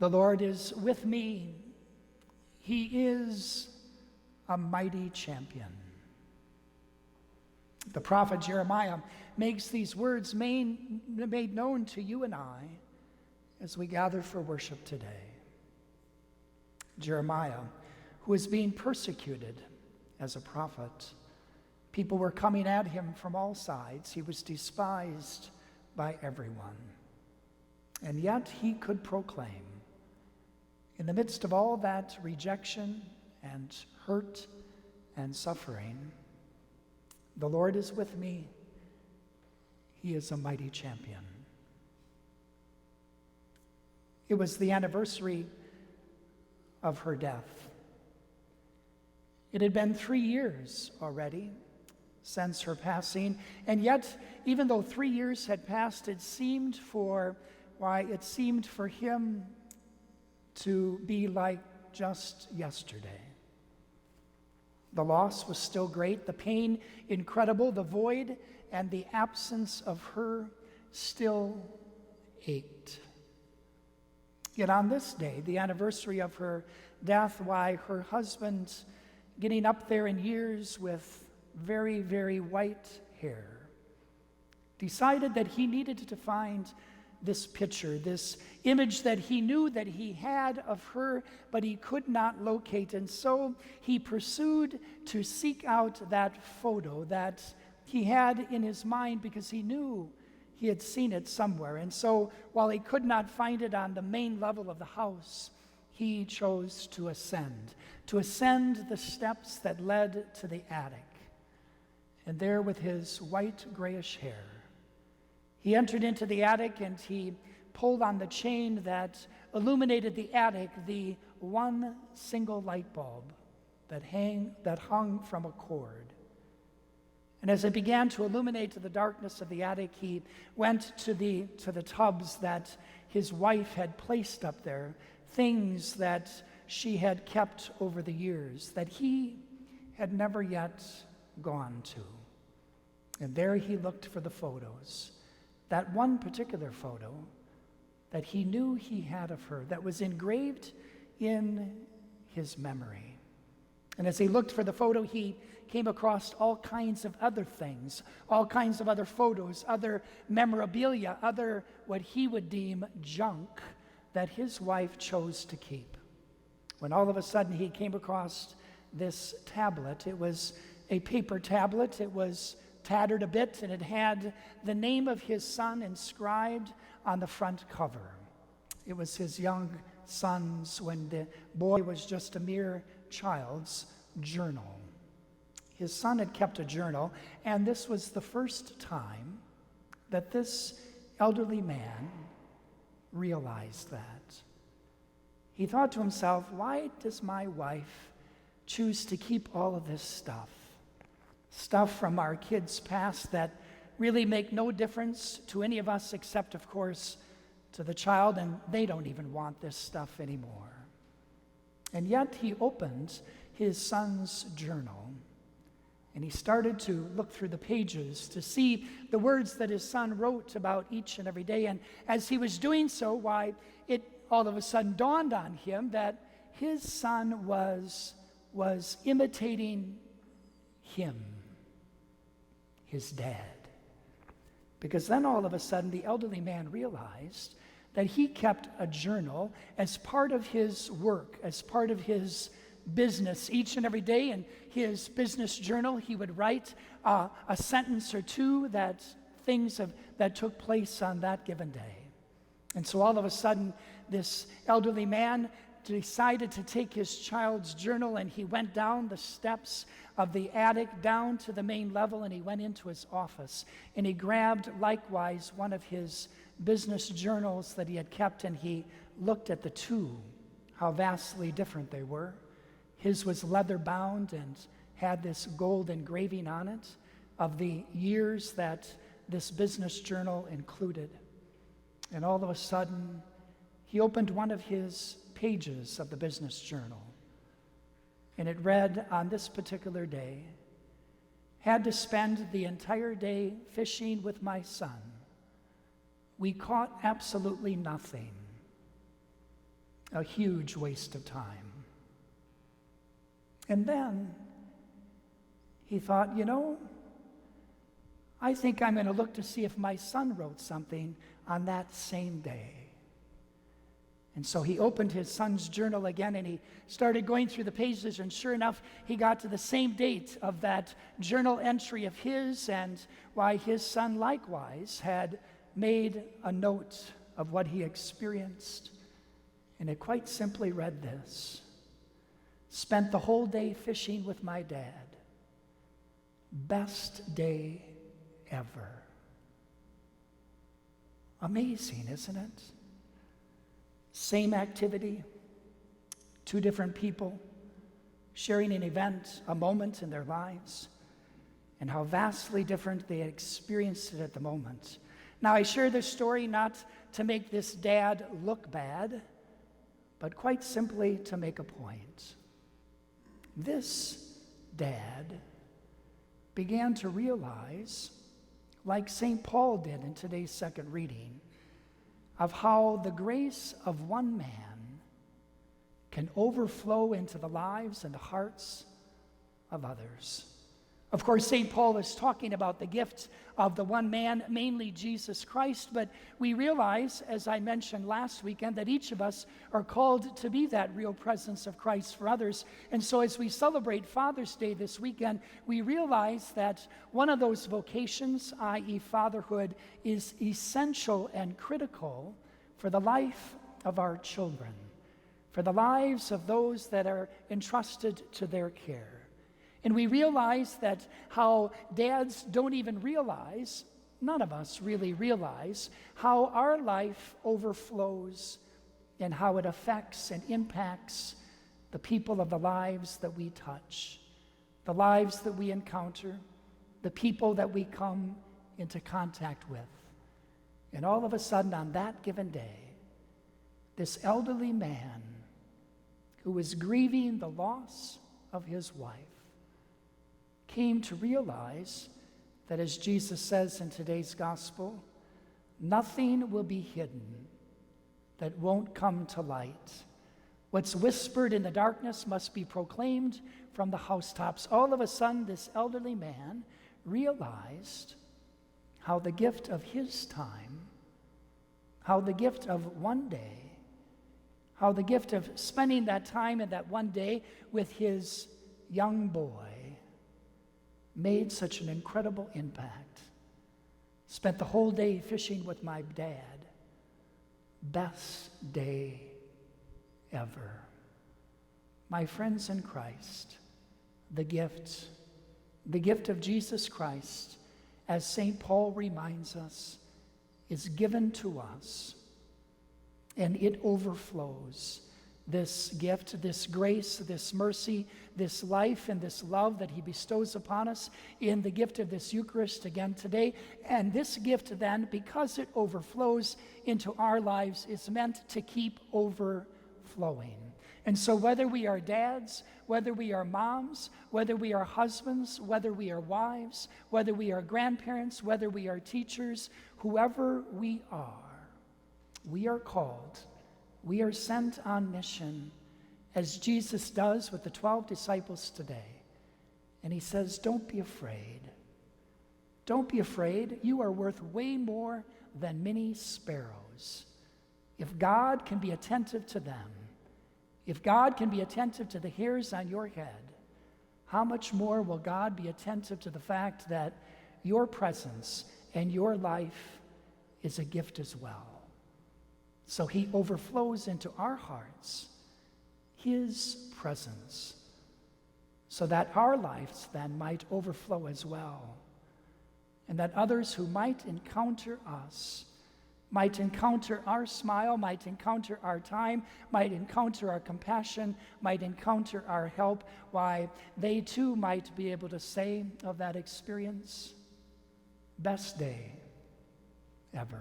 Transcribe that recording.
The Lord is with me. He is a mighty champion. The prophet Jeremiah makes these words made known to you and I as we gather for worship today. Jeremiah, who was being persecuted as a prophet, people were coming at him from all sides. He was despised by everyone. And yet he could proclaim, in the midst of all that rejection and hurt and suffering, the Lord is with me. He is a mighty champion. It was the anniversary of her death. It had been 3 years already since her passing, and yet, even though 3 years had passed, it seemed for him to be like just yesterday. The loss was still great, the pain incredible, the void and the absence of her still ached. Yet on this day, the anniversary of her death, why her husband, getting up there in years with very, very white hair, decided that he needed to find this picture, this image that he knew that he had of her, but he could not locate. And so he pursued to seek out that photo that he had in his mind because he knew he had seen it somewhere. And so while he could not find it on the main level of the house, he chose to ascend the steps that led to the attic. And there, with his white grayish hair, he entered into the attic and he pulled on the chain that illuminated the attic, the one single light bulb that hung from a cord. And as it began to illuminate the darkness of the attic, he went to the tubs that his wife had placed up there, things that she had kept over the years that he had never yet gone to. And there he looked for the photos, that one particular photo that he knew he had of her, that was engraved in his memory. And as he looked for the photo, he came across all kinds of other things, all kinds of other photos, other memorabilia, other what he would deem junk that his wife chose to keep. When all of a sudden he came across this tablet, it was a paper tablet, it was tattered a bit, and it had the name of his son inscribed on the front cover. It was his young son's, when the boy was just a mere child's, journal. His son had kept a journal, and this was the first time that this elderly man realized that. He thought to himself, why does my wife choose to keep all of this stuff from our kids' past that really make no difference to any of us except, of course, to the child, and they don't even want this stuff anymore. And yet he opened his son's journal, and he started to look through the pages to see the words that his son wrote about each and every day. And as he was doing so, it all of a sudden dawned on him that his son was imitating him, his dad. Because then all of a sudden the elderly man realized that he kept a journal as part of his work, as part of his business. Each and every day in his business journal, he would write a sentence or two that took place on that given day. And so all of a sudden, this elderly man decided to take his child's journal, and he went down the steps of the attic down to the main level, and he went into his office, and he grabbed likewise one of his business journals that he had kept, and he looked at the two, how vastly different they were. His was leather bound and had this gold engraving on it of the years that this business journal included. And all of a sudden, he opened one of his pages of the business journal, and it read, on this particular day, had to spend the entire day fishing with my son. We caught absolutely nothing. a huge waste of time. And then he thought, I think I'm going to look to see if my son wrote something on that same day. And so he opened his son's journal again and he started going through the pages, and sure enough, he got to the same date of that journal entry of his, and why his son likewise had made a note of what he experienced. And it quite simply read this: spent the whole day fishing with my dad. Best day ever. Amazing, isn't it? Same activity, two different people sharing an event, a moment in their lives, and how vastly different they had experienced it at the moment. Now, I share this story not to make this dad look bad, but quite simply to make a point. This dad began to realize, like St. Paul did in today's second reading, of how the grace of one man can overflow into the lives and the hearts of others. Of course, St. Paul is talking about the gift of the one man, mainly Jesus Christ, but we realize, as I mentioned last weekend, that each of us are called to be that real presence of Christ for others. And so as we celebrate Father's Day this weekend, we realize that one of those vocations, i.e. fatherhood, is essential and critical for the life of our children, for the lives of those that are entrusted to their care. And we realize that how dads don't even realize, none of us really realize, how our life overflows and how it affects and impacts the people of the lives that we touch, the lives that we encounter, the people that we come into contact with. And all of a sudden, on that given day, this elderly man who was grieving the loss of his wife came to realize that, as Jesus says in today's gospel, nothing will be hidden that won't come to light. What's whispered in the darkness must be proclaimed from the housetops. All of a sudden, this elderly man realized how the gift of his time, how the gift of one day, how the gift of spending that time and that one day with his young boy made such an incredible impact. Spent the whole day fishing with my dad. Best day ever. My friends in Christ, the gift of Jesus Christ, as St. Paul reminds us, is given to us, and it overflows. This gift, this grace, this mercy, this life, and this love that he bestows upon us in the gift of this Eucharist again today. And this gift then, because it overflows into our lives, is meant to keep overflowing. And so whether we are dads, whether we are moms, whether we are husbands, whether we are wives, whether we are grandparents, whether we are teachers, whoever we are called. We are sent on mission, as Jesus does with the 12 disciples today. And he says, don't be afraid. Don't be afraid. You are worth way more than many sparrows. If God can be attentive to them, if God can be attentive to the hairs on your head, how much more will God be attentive to the fact that your presence and your life is a gift as well? So he overflows into our hearts his presence, so that our lives then might overflow as well, and that others who might encounter us, might encounter our smile, might encounter our time, might encounter our compassion, might encounter our help, why they too might be able to say of that experience, best day ever.